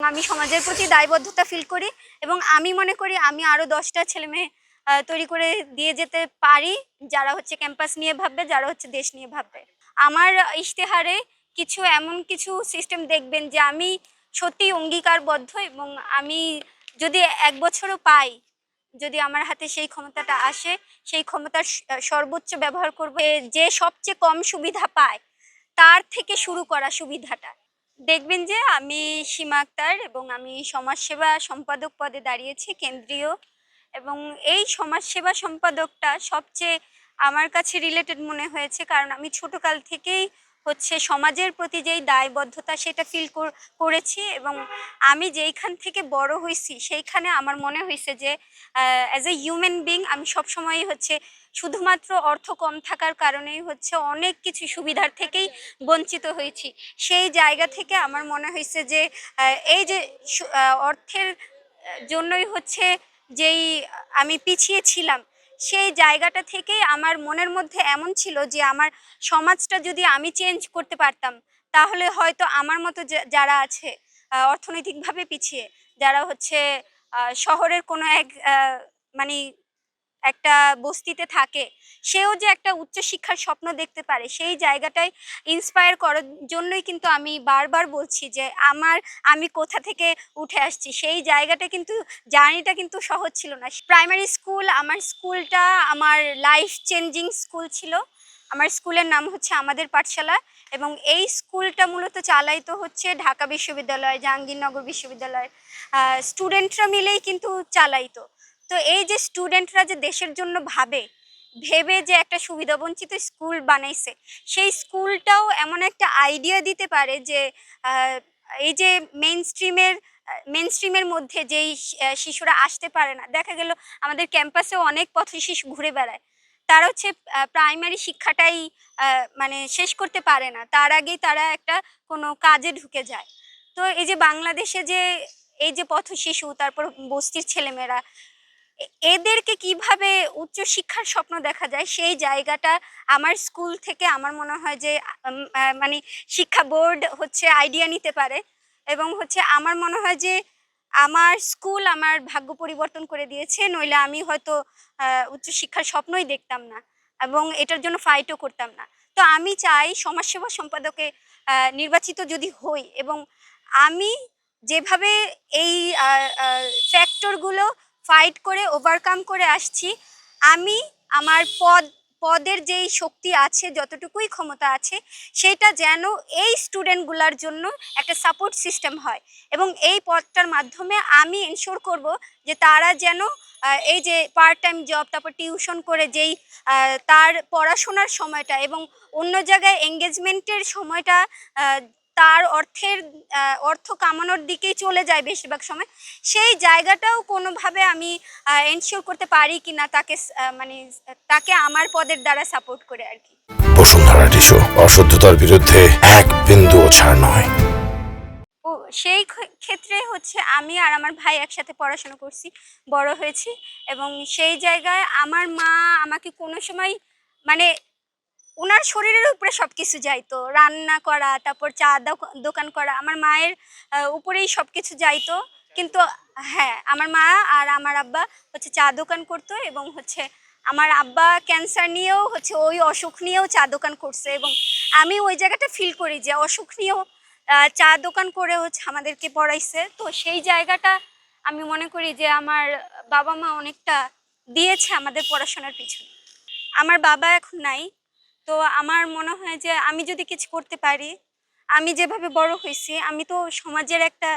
আমি সমাজের প্রতি দায়বদ্ধতা ফিল করি এবং আমি মনে করি আমি আরো 10টা ছেলে মেয়ে তৈরি করে দিয়ে যেতে পারি, যারা হচ্ছে ক্যাম্পাস নিয়ে ভাববে, যারা হচ্ছে দেশ নিয়ে ভাববে। আমার ইশতেহারে এমন কিছু সিস্টেম দেখবেন যে আমি সত্যি অঙ্গীকারবদ্ধ, এবং আমি যদি 1 বছরও পাই, যদি আমার হাতে সেই ক্ষমতাটা আসে, সেই ক্ষমতার সর্বোচ্চ ব্যবহার করব। যে সবচেয়ে কম সুবিধা পায় তার থেকে শুরু করা সুবিধাটা দেখবেন। যে আমি সীমা আক্তার এবং আমি সমাজসেবা সম্পাদক পদে দাঁড়িয়েছি কেন্দ্রীয়, এবং এই সমাজসেবা সম্পাদকটা সবচেয়ে আমার কাছে রিলেটেড মনে হয়েছে, কারণ আমি ছোটকাল থেকেই হচ্ছে সমাজের প্রতি যেই দায়বদ্ধতা সেটা ফিল করেছি, এবং আমি যেইখান থেকে বড় হয়েছি সেইখানে আমার মনে হয়েছে যে অ্যাজ এ হিউম্যান বিং আমি সবসময়ই হচ্ছে শুধুমাত্র অর্থ কম থাকার কারণেই হচ্ছে অনেক কিছু সুবিধার থেকেই বঞ্চিত হয়েছি। সেই জায়গা থেকে আমার মনে হয়েছে যে এই যে অর্থের জন্যই হচ্ছে যেই আমি পিছিয়ে ছিলাম, সেই জায়গাটা থেকেই আমার মনের মধ্যে এমন ছিল যে আমার সমাজটা যদি আমি চেঞ্জ করতে পারতাম, তাহলে হয়তো আমার মতো যারা আছে অর্থনৈতিকভাবে পিছিয়ে, যারা হচ্ছে শহরের কোনো এক মানে একটা বস্তিতে থাকে, সেও যে একটা উচ্চশিক্ষার স্বপ্ন দেখতে পারে, সেই জায়গাটায় ইন্সপায়ার করার জন্যই কিন্তু আমি বারবার বলছি যে আমি কোথা থেকে উঠে আসছি। সেই জায়গাটা কিন্তু, জার্নিটা কিন্তু সহজ ছিল না। প্রাইমারি স্কুল, আমার স্কুলটা আমার লাইফ চেঞ্জিং স্কুল ছিল। আমার স্কুলের নাম হচ্ছে আমাদের পাঠশালা, এবং এই স্কুলটা মূলত চালাইতো হচ্ছে ঢাকা বিশ্ববিদ্যালয়, জাহাঙ্গীরনগর বিশ্ববিদ্যালয় স্টুডেন্টরা মিলেই কিন্তু চালাইতো। তো এই যে স্টুডেন্টরা যে দেশের জন্য ভেবে যে একটা সুবিধাবঞ্চিত স্কুল বানাইছে, সেই স্কুলটাও এমন একটা আইডিয়া দিতে পারে যে এই যে মেইনস্ট্রিমের মধ্যে যেই শিশুরা আসতে পারে না, দেখা গেল আমাদের ক্যাম্পাসেও অনেক পথ শিশু ঘুরে বেড়ায়, তারা হচ্ছে প্রাইমারি শিক্ষাটাই মানে শেষ করতে পারে না, তার আগেই তারা একটা কোনো কাজে ঢুকে যায়। তো এই যে বাংলাদেশে যে এই যে পথ শিশু, তারপর বস্তির ছেলেমেয়েরা, এদেরকে কিভাবে উচ্চশিক্ষার স্বপ্ন দেখা যায়, সেই জায়গাটা আমার স্কুল থেকে আমার মনে হয় যে মানে শিক্ষা বোর্ড হচ্ছে আইডিয়া নিতে পারে, এবং হচ্ছে আমার মনে হয় যে আমার স্কুল আমার ভাগ্য পরিবর্তন করে দিয়েছে, নইলে আমি হয়তো উচ্চশিক্ষার স্বপ্নই দেখতাম না এবং এটার জন্য ফাইটও করতাম না। তো আমি চাই সমাজসেবা সম্পাদকে নির্বাচিত যদি হই, এবং আমি যেভাবে এই ফ্যাক্টরগুলো ফাইট করে ওভারকাম করে আসছি, আমি আমার পদের যেই শক্তি আছে, যতটুকুই ক্ষমতা আছে, সেটা যেন এই স্টুডেন্টগুলোর জন্য একটা সাপোর্ট সিস্টেম হয়, এবং এই পদটার মাধ্যমে আমি এনশিওর করব যে তারা যেন এই যে পার্ট টাইম জব, তারপর টিউশন করে যেই তার পড়াশোনার সময়টা এবং অন্য জায়গায় এঙ্গেজমেন্টের সময়টা তার অর্থ কামানোর দিকেই চলে যায় বেশিরভাগ সময়, সেই জায়গাটাও কোনোভাবে আমি এনশিওর করতে পারি কিনা তাকে, মানে তাকে আমার পদের দ্বারা সাপোর্ট করে আর কি। বসুন্ধরা টিস্যু, অশুদ্ধতার বিরুদ্ধে এক বিন্দুও ছাড় নয়। ও সেই ক্ষেত্রে হচ্ছে আমি আর আমার ভাই একসাথে পড়াশোনা করছি, বড় হয়েছি, এবং সেই জায়গায় আমার মা আমাকে কোনো সময় মানে ওনার শরীরের উপরে সবকিছু যাইতো, রান্না করা, তারপর চা দোকান করা, আমার মায়ের উপরেই সবকিছু যাইতো। কিন্তু হ্যাঁ, আমার মা আর আমার আব্বা হচ্ছে চা দোকান করতো, এবং হচ্ছে আমার আব্বা ক্যান্সার নিয়েও হচ্ছে ওই অসুখ নিয়েও চা দোকান করছে, এবং আমি ওই জায়গাটা ফিল করি যে অসুখ নিয়েও চা দোকান করে হচ্ছে আমাদেরকে পড়াইছে। তো সেই জায়গাটা আমি মনে করি যে আমার বাবা মা অনেকটা দিয়েছে আমাদের পড়াশোনার পিছনে। আমার বাবা এখন নাই, তো আমার মনে হয় যে আমি যদি কিছু করতে পারি, আমি যেভাবে বড় হয়েছি, আমি তো সমাজের একটা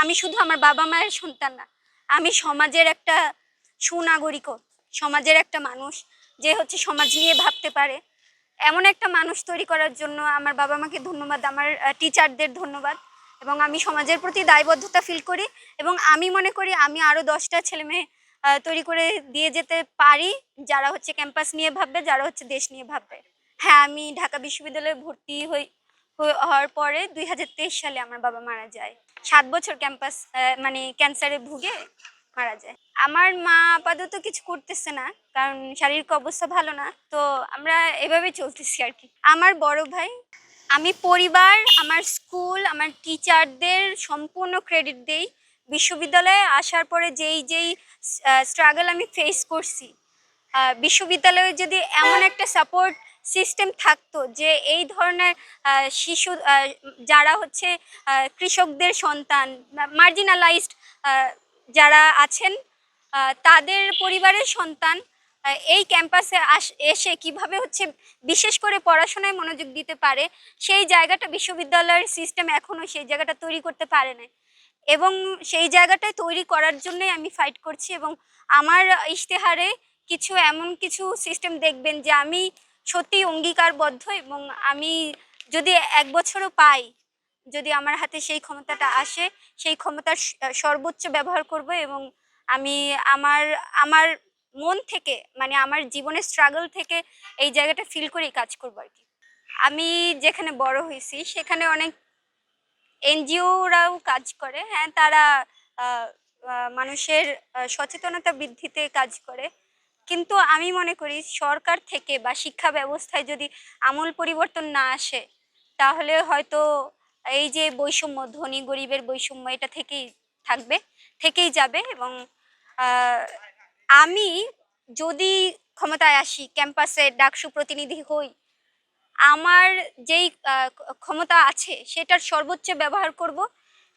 আমি শুধু আমার বাবা মায়ের সন্তান না, আমি সমাজের একটা সুনাগরিকও, সমাজের একটা মানুষ যে হচ্ছে সমাজ নিয়ে ভাবতে পারে, এমন একটা মানুষ তৈরি করার জন্য আমার বাবা মাকে ধন্যবাদ, আমার টিচারদের ধন্যবাদ, এবং আমি সমাজের প্রতি দায়বদ্ধতা ফিল করি, এবং আমি মনে করি আমি আরো 10টা ছেলে মেয়ে তৈরি করে দিয়ে যেতে পারি, যারা হচ্ছে ক্যাম্পাস নিয়ে ভাববে, যারা হচ্ছে দেশ নিয়ে ভাববে। হ্যাঁ, আমি ঢাকা বিশ্ববিদ্যালয়ে ভর্তি হওয়ার পরে 2023 সালে আমার বাবা মারা যায়। 7 বছর ক্যাম্পাস মানে ক্যান্সারে ভুগে মারা যায়। আমার মা আপাতত কিছু করতেছে না, কারণ শারীরিক অবস্থা ভালো না, তো আমরা এভাবে চলতেছি আর কি। আমার বড় ভাই আমি পরিবার, আমার স্কুল, আমার টিচারদের সম্পূর্ণ ক্রেডিট দেই। বিশ্ববিদ্যালয়ে আসার পরে যেই স্ট্রাগল আমি ফেস করছি, বিশ্ববিদ্যালয়ে যদি এমন একটা সাপোর্ট সিস্টেম থাকতো যে এই ধরনের শিশু যারা হচ্ছে কৃষকদের সন্তান, মার্জিনালাইজড যারা আছেন, তাদের পরিবারের সন্তান এই ক্যাম্পাসে এসে কিভাবে হচ্ছে বিশেষ করে পড়াশোনায় মনোযোগ দিতে পারে, সেই জায়গাটা বিশ্ববিদ্যালয়ের সিস্টেম এখনো সেই জায়গাটা তৈরি করতে পারে না। এবং সেই জায়গাটায় তৈরি করার জন্যই আমি ফাইট করছি। এবং আমার ইশতেহারে এমন কিছু সিস্টেম দেখবেন যে আমি সত্যিই অঙ্গীকারবদ্ধ, এবং আমি যদি 1 বছরও পাই, যদি আমার হাতে সেই ক্ষমতাটা আসে, সেই ক্ষমতার সর্বোচ্চ ব্যবহার করব। এবং আমি আমার আমার মন থেকে, মানে আমার জীবনের স্ট্রাগল থেকে এই জায়গাটা ফিল করেই কাজ করবো আর কি। আমি যেখানে বড় হয়েছি সেখানে অনেক এনজিওরাও কাজ করে। হ্যাঁ, তারা আহ, মানুষের সচেতনতা বৃদ্ধিতে কাজ করে। কিন্তু আমি মনে করি সরকার থেকে বা শিক্ষা ব্যবস্থায় যদি আমূল পরিবর্তন না আসে, তাহলে হয়তো এই যে বৈষম্য, ধনী গরিবের বৈষম্য, এটা থেকেই যাবে। এবং আহ, আমি যদি ক্ষমতায় আসি, ক্যাম্পাসে ডাকসু প্রতিনিধি হই, আমার যেই ক্ষমতা আছে সেটার সর্বোচ্চ ব্যবহার করব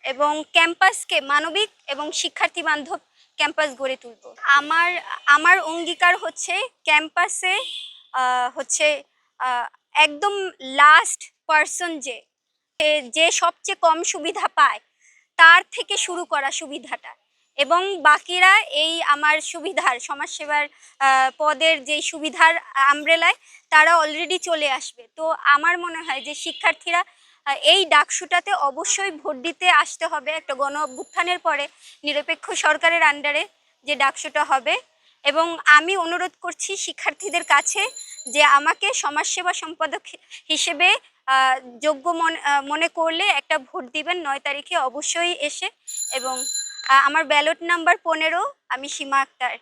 এবং ক্যাম্পাসকে মানবিক এবং শিক্ষার্থী বান্ধব ক্যাম্পাস গড়ে তুলব। আমার আমার অঙ্গীকার হচ্ছে ক্যাম্পাসে হচ্ছে আহ, একদম লাস্ট পার্সন যে সবচেয়ে কম সুবিধা পায়, তার থেকে শুরু করা সুবিধাটা, এবং বাকিরা এই আমার সুবিধার সমাজসেবার পদের যেই সুবিধার আমব্রেলায় তারা অলরেডি চলে আসবে। তো আমার মনে হয় যে শিক্ষার্থীরা এই ডাকসুটাতে অবশ্যই ভোট দিতে আসতে হবে। একটা গণ অভ্যুত্থানের পরে নিরপেক্ষ সরকারের আন্ডারে যে ডাকসুটা হবে। এবং আমি অনুরোধ করছি শিক্ষার্থীদের কাছে যে আমাকে সমাজসেবা সম্পাদক হিসেবে যোগ্য মনে করলে একটা ভোট দিবেন 9 তারিখে অবশ্যই এসে। এবং আমার ব্যালট নাম্বার 15, আমি সীমা আক্তার।